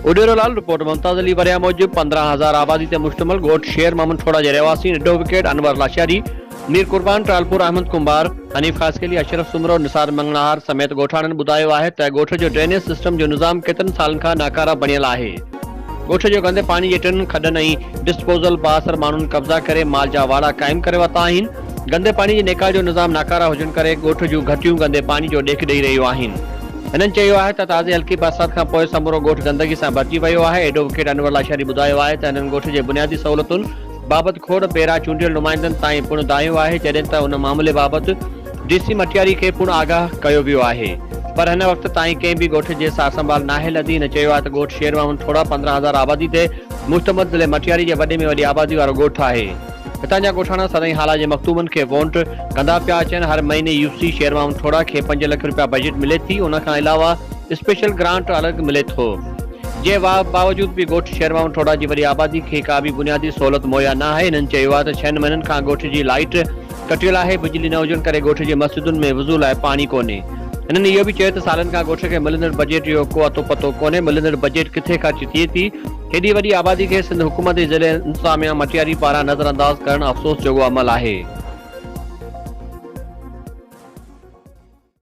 Uderolal report Mumtaz Ali वरिया मूजिब 15,000 आबादी ते मुश्तमिल गोठ शेर मोहम्मद थोड़ा जे रहवासी निडो विकेट अनवर लाशारी मीर कुर्बान ट्रालपुर अहमद कुंभार हनीफ खासकेली अशरफ सुमरो निसार मंगनाहार समेत गोठाणनि ॿुधायो आहे त गोठ जो ड्रेनेज सिस्टम जो निज़ाम केतिरनि सालनि खां नाकारा बणियल आहे। गोठ जो गंदे पानी जे टिन खडनि ऐं डिस्पोजल बाअसर माण्हुनि कब्ज़ा करे माल जा वाड़ा क़ाइम करे वरिता आहिनि। गंदे पानी जे निकाल जो निज़ाम नाकारा हुजण करे गोठ जूं घटियूं गंदे पानी जो ॾेख ॾेई रहियूं आहिनि। हिननि चयो आहे त ताज़े हल्की बरसात खां पोइ समूरो गोठ गंदगी सां भरिजी वियो आहे। एडो विकेट अनवर लाशारी ॿुधायो आहे त हिननि गोठ जे बुनियादी सहूलियतुनि बाबति खोड़ पहिरां चूंडियल नुमाइंदनि ताईं पिणु दायो आहे, जॾहिं त उन मामले बाबति डीसी मटियारी खे पिणु आगाह कयो वियो आहे, पर हिन वक़्त ताईं कंहिं बि गोठ जे सार संभाल नाहे लधी। हिन चयो आहे त गोठ शेर मोहम्मद थोड़ा 15,000 आबादी ते मुश्तमिल ज़िले मटियारी जे वॾे में वॾी आबादी वारो गोठ आहे। हितां जा गोठाणा सदाईं हाला जे मखतूबनि खे वोट कंदा पिया अचनि। हर महीने यूसी शेर मोहम्मद थोड़ा खे 5 लख रुपया बजट मिले थी। उन खां अलावा स्पेशल ग्रांट अलॻि मिले थो। जे बावजूद भी गोठ शेर मोहम्मद थोड़ा जी वॾी आबादी खे का भी बुनियादी सहूलियत मुहैया न आहे। हिननि चयो आहे त 6 महीननि खां गोठ जी लाइट कटियल आहे। बिजली न हुजण करे गोठ जे मस्जिदुनि में वुज़ू लाइ पानी कोन्हे। हिननि इहो बि चयो त सालनि खां गोठ खे मिलंदड़ बजट जो को अतो पतो कोन्हे। मिलंदड़ बजट किथे ख़र्च थिए थी। हेॾी वॾी आबादी खे सिंध हुकूमत ज़िले इंतज़ामिया मटियारी पारां नज़रअंदाज़ करणु अफ़सोस जोॻो अमल आहे।